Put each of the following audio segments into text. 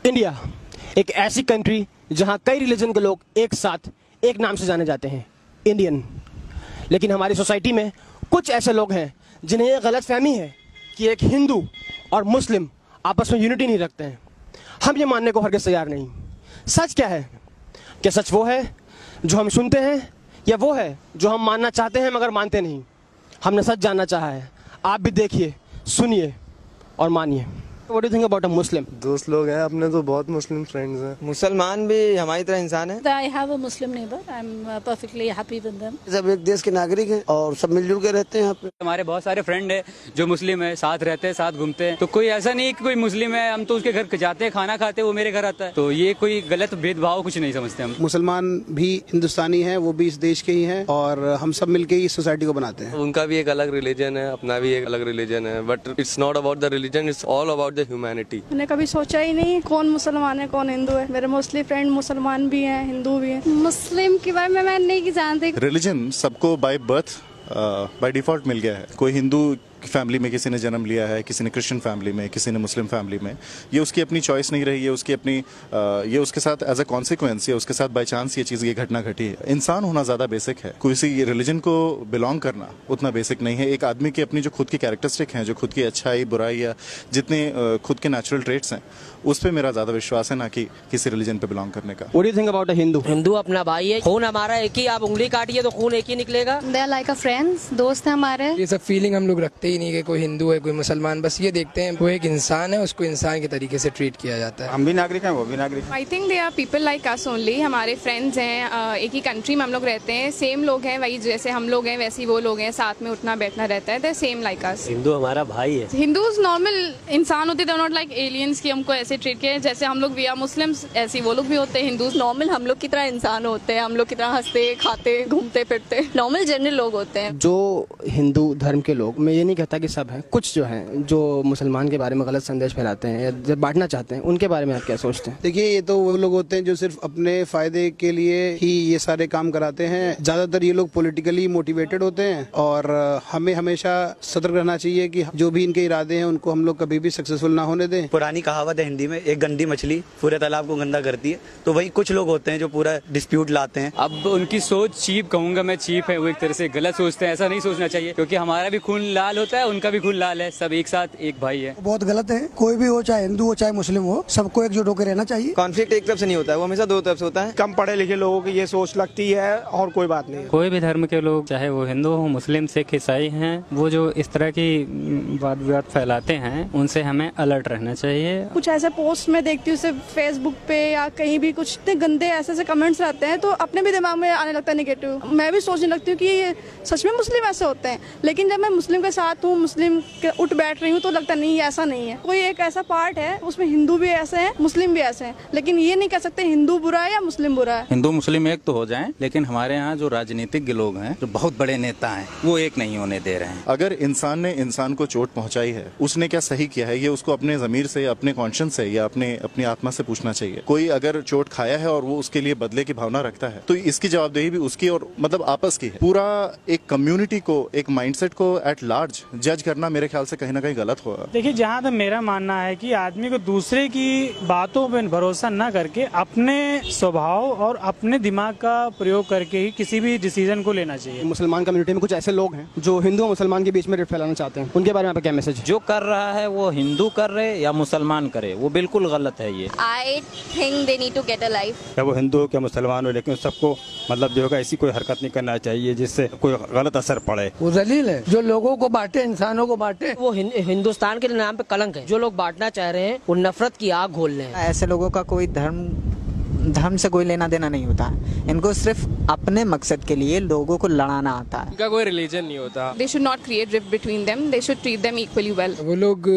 India एक ऐसी country जहां कई रिलीजन के लोग एक साथ एक नाम से जाने जाते हैं, इंडियन। लेकिन हमारी सोसाइटी में कुछ ऐसे लोग हैं जिन्हें यह गलतफहमी है कि एक हिंदू और मुस्लिम आपस में यूनिटी नहीं रखते हैं। हम ये मानने को हरगिज़ तैयार नहीं। सच क्या है? क्या सच वो है जो हम सुनते हैं या वो है जो हम मानना चाहते हैं मगर मानते नहीं? हमने सच जानना चाहा है। आप भी देखिए, सुनिए और मानिए। What do you think about a Muslim? दोस्त लोग हैं अपने, तो बहुत मुस्लिम फ्रेंड्स हैं। मुसलमान भी हमारी तरह इंसान है। I have a Muslim neighbor. I'm perfectly happy with them. सब एक देश के नागरिक हैं और सब मिलजुल के रहते हैं यहाँ पे। हमारे बहुत सारे फ्रेंड है जो मुस्लिम है, साथ रहते हैं, साथ घूमते हैं। तो कोई ऐसा नहीं कि कोई मुस्लिम है हम तो उसके घर जाते हैं, खाना खाते हैं, वो मेरे घर आता है। तो ये कोई गलत भेदभाव कुछ नहीं समझते हम। मुसलमान भी हिंदुस्तानी है, वो भी इस देश के ही हैं और हम सब मिलके ही इस सोसाइटी को बनाते हैं। उनका भी एक अलग रिलीजन है, अपना भी एक अलग रिलीजन है, but it's not about the religion, it's all about the humanity. मैंने कभी सोचा ही नहीं कौन मुसलमान है कौन हिंदू है। मेरे मोस्टली फ्रेंड मुसलमान भी हैं, हिंदू भी हैं। मुस्लिम के बारे में मैं नहीं जानती। रिलीजन सबको बाय बर्थ बाय डिफॉल्ट मिल गया है। कोई हिंदू फैमिली में किसी ने जन्म लिया है, किसी ने क्रिश्चियन फैमिली में, किसी ने मुस्लिम फैमिली में। ये उसकी अपनी चॉइस नहीं रही है, उसकी अपनी ये उसके साथ एज अ कॉन्सिक्वेंस या उसके साथ बाय चांस ये चीज़, ये घटना घटी है। इंसान होना ज़्यादा बेसिक है, किसी रिलीजन को बिलोंग करना उतना बेसिक नहीं है। एक आदमी की अपनी जो खुद की कैरेक्टरिस्टिक हैं, जो खुद की अच्छाई बुराई या जितने खुद के नेचुरल ट्रेट्स हैं, उस पर मेरा ज़्यादा विश्वास है, ना कि किसी रिलीजन पे बिलोंग करने का। What do you think about a Hindu? Hindu अपना भाई है, खून हमारा एक ही। आप उंगली काटिए तो खून एक ही निकलेगा। They are like a friends, दोस्त हैं हमारे। ये सब फीलिंग हम लोग रखते ही नहीं कि कोई हिंदू है कोई मुसलमान। बस ये देखते हैं वो एक इंसान है, उसको इंसान के तरीके से ट्रीट किया जाता है। हम भी नागरिक हैं, वो भी नागरिक हैं। I think they are people like us only. हमारे फ्रेंड्स हैं, एक ही कंट्री में हम लोग रहते हैं, सेम लोग हैं, वही जैसे हम लोग हैं वैसे वो लोग हैं, साथ में उठना बैठना रहता है। दे सेम लाइक अस। हिंदू हमारा भाई है। हिंदूज नॉर्मल इंसान होते हैं, नॉट लाइक एलियंस की हमको ऐसे ट्रीट किया जैसे हम लोग वी आर मुस्लिम्स, ऐसे वो लोग भी होते हैं। हिंदूज नॉर्मल हम लोग की तरह इंसान होते हैं, हम लोग की तरह हंसते खाते घूमते फिरते नॉर्मल जनरल लोग होते हैं। जो हिंदू धर्म के लोग, मैं ये नहीं कहता कि सब हैं, कुछ जो हैं जो मुसलमान के बारे में गलत संदेश फैलाते हैं या जब बांटना चाहते हैं, उनके बारे में आप क्या सोचते हैं? देखिए, ये तो वो लोग होते हैं जो सिर्फ अपने फायदे के लिए ही ये सारे काम कराते हैं। ज्यादातर ये लोग पॉलिटिकली मोटिवेटेड होते हैं और हमें हमेशा सतर्क रहना चाहिए कि जो भी इनके इरादे हैं उनको हम लोग कभी भी सक्सेसफुल ना होने दें। पुरानी कहावत है हिंदी में, एक गंदी मछली पूरे तालाब को गंदा करती है। तो वही कुछ लोग होते हैं जो पूरा डिस्प्यूट लाते हैं। अब उनकी सोच चीप कहूंगा मैं, चीप है, वो एक तरह से गलत सोचते हैं। ऐसा नहीं सोचना चाहिए क्योंकि हमारा भी खून लाल होता है, उनका भी खून लाल है, सब एक साथ एक भाई है। बहुत गलत है। कोई भी हो, चाहे हिंदू हो चाहे मुस्लिम हो, सबको एकजुट होकर रहना चाहिए। कॉन्फ्लिक्ट एक तरफ से नहीं होता है, वो हमेशा दो तरफ से होता है। कम पढ़े लिखे लोगों की ये सोच लगती है और कोई बात नहीं। कोई भी धर्म के लोग, चाहे वो हिंदू हो, मुस्लिम, सिख, ईसाई हैं, वो जो इस तरह की वाद विवाद फैलाते हैं उनसे हमें अलर्ट रहना चाहिए। कुछ ऐसे पोस्ट में देखती हूँ फेसबुक पे या कहीं भी, कुछ इतने गंदे ऐसे कमेंट्स रहते हैं तो अपने भी दिमाग में आने लगता है नेगेटिव। मैं भी सोचने लगती हूँ कि सच में मुस्लिम ऐसे होते हैं, लेकिन जब मैं मुस्लिम के साथ हूँ, मुस्लिम के उठ बैठ रही हूँ तो लगता नहीं ऐसा नहीं है। कोई एक ऐसा पार्ट है उसमें हिंदू भी ऐसे हैं, मुस्लिम भी ऐसे हैं, लेकिन ये नहीं कह सकते हिंदू बुरा है या मुस्लिम बुरा है। हिंदू मुस्लिम एक तो हो जाएं, लेकिन हमारे यहाँ जो राजनीतिक लोग हैं, जो बहुत बड़े नेता हैं, वो एक नहीं होने दे रहे हैं। अगर इंसान ने इंसान को चोट पहुंचाई है, उसने क्या सही किया है, ये उसको अपने जमीर से, अपने कॉन्शियस से या अपनी आत्मा से पूछना चाहिए। कोई अगर चोट खाया है और वो उसके लिए बदले की भावना रखता है तो इसकी जवाबदेही भी उसकी और मतलब आपस की है। पूरा एक कम्युनिटी को, एक माइंडसेट को एट लार्ज जज करना मेरे ख्याल से कहीं ना कहीं गलत होगा। देखिए, जहाँ तक मेरा मानना है कि आदमी को दूसरे की बातों पर भरोसा न करके अपने स्वभाव और अपने दिमाग का प्रयोग करके ही किसी भी डिसीजन को लेना चाहिए। मुसलमान कम्युनिटी में कुछ ऐसे लोग हैं जो हिंदू और मुसलमान के बीच में रिफ्ट फैलाना चाहते हैं, उनके बारे में आपका क्या मैसेज? जो कर रहा है वो हिंदू कर रहे या मुसलमान करे, वो बिल्कुल गलत है। ये I think they need to get a life. क्या वो हिंदू हो क्या मुसलमान हो, लेकिन सबको मतलब जो है ऐसी कोई हरकत नहीं करना चाहिए जिससे कोई गलत असर पड़े। वो जलील है जो लोगों को बांटे, इंसानों को बांटे। वो हिंदुस्तान के नाम पे कलंक है। जो लोग बांटना चाह रहे हैं वो नफरत की आग घोल रहे हैं। ऐसे लोगों का कोई धर्म से कोई लेना देना नहीं होता है। इनको सिर्फ अपने मकसद के लिए लोगों को लड़ाना आता है। इनका कोई रिलीजन नहीं होता। They should not create rift between them. They should treat them equally well. वो लोग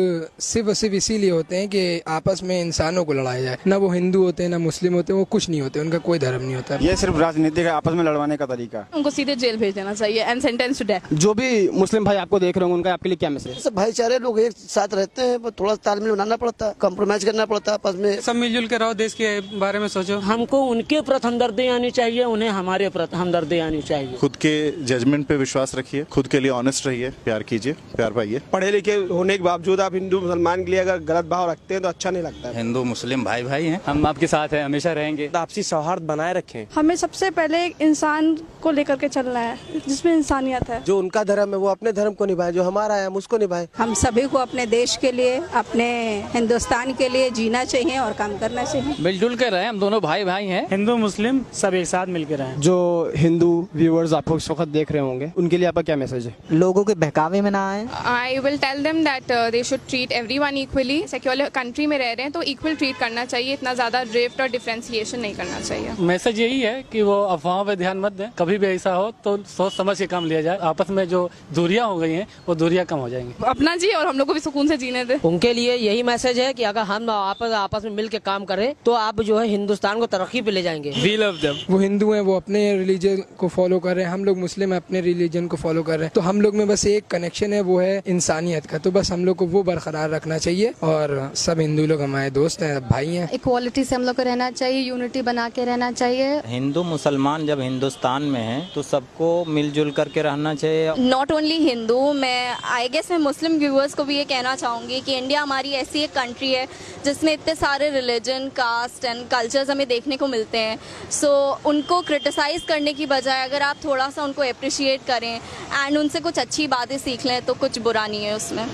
सिर्फ और सिर्फ इसीलिए होते हैं कि आपस में इंसानों को लड़ाया जाए। ना वो हिंदू होते हैं ना मुस्लिम होते हैं, वो कुछ नहीं होते, उनका कोई धर्म नहीं होता। ये सिर्फ राजनीति का आपस में लड़वाने का तरीका। उनको सीधे जेल भेज देना चाहिए and sentence to death. जो भी मुस्लिम भाई आपको देख रहे होंगे, उनका आपके लिए क्या मैसेज? सब भाईचारे लोग एक साथ रहते हैं, थोड़ा तालमेल बनाना पड़ता है, कॉम्प्रोमाइज करना पड़ता है आपस में। सब मिलजुल के रहो, देश के बारे में सोचो। जो हमको उनके प्रति हमदर्दी आनी चाहिए, उन्हें हमारे प्रति हमदर्दी आनी चाहिए। खुद के जजमेंट पे विश्वास रखिए, खुद के लिए ऑनेस्ट रहिए, प्यार कीजिए, प्यार पाइए। पढ़े लिखे होने के बावजूद आप हिंदू मुसलमान के लिए अगर गलत भाव रखते हैं तो अच्छा नहीं लगता है। हिंदू मुस्लिम भाई भाई हैं, हम आपके साथ हैं, हमेशा रहेंगे। आपसी सौहार्द बनाए रखें। हमें सबसे पहले एक इंसान को लेकर के चलना है जिसमें इंसानियत है। जो उनका धर्म है वो अपने धर्म को निभाए, जो हमारा है हम उसको निभाए। हम सभी को अपने देश के लिए, अपने हिंदुस्तान के लिए जीना चाहिए और काम करना चाहिए। मिलजुल कर रहे, हम दोनों भाई भाई हैं। हिंदू मुस्लिम सब एक साथ मिलकर रहें। जो हिंदू व्यूअर्स आपको इस वक्त देख रहे होंगे उनके लिए आपका क्या मैसेज है? लोगों के बहकावे में ना आए। I will tell them that they should treat everyone equally. Secular country में रह रहे हैं तो इक्वल ट्रीट करना चाहिए, इतना ज्यादा ड्रिफ्ट और डिफरेंशिएशन नहीं करना चाहिए। मैसेज यही है कि वो अफवाहों पे ध्यान मत दें, कभी भी ऐसा हो तो सोच समझ के काम लिया जाए। आपस में जो दूरियां हो गई हैं वो दूरियां कम हो जाएंगी। अपना जी और हम लोग को भी सुकून से जीने दे। उनके लिए यही मैसेज है कि अगर हम आपस में मिल के काम करें तो आप जो है हिंदुस्तान को तरक्की पे ले जाएंगे। We love them। वो हिंदू हैं, वो अपने रिलीजन को फॉलो कर रहे हैं, हम लोग मुस्लिम हैं, अपने रिलीजन को फॉलो कर रहे हैं। तो हम लोग में बस एक कनेक्शन है, वो है इंसानियत का। तो बस हम लोग को वो बरकरार रखना चाहिए और सब हिंदू लोग हमारे दोस्त हैं, भाई हैं। इक्वालिटी से हम लोग को रहना चाहिए, यूनिटी बना के रहना चाहिए। हिंदू मुसलमान जब हिंदुस्तान में है तो सबको मिलजुल करके रहना चाहिए। नॉट ओनली हिंदू, मैं आई गेस मैं मुस्लिम व्यूअर्स को भी ये कहना चाहूँगी कि इंडिया हमारी ऐसी एक कंट्री है जिसमें इतने सारे रिलीजन, कास्ट एंड कल्चर्स हमें देखने को मिलते हैं। सो उनको क्रिटिसाइज करने की बजाय अगर आप थोड़ा सा उनको अप्रिशिएट करें एंड उनसे कुछ अच्छी बातें सीख लें तो कुछ बुरा नहीं है उसमें।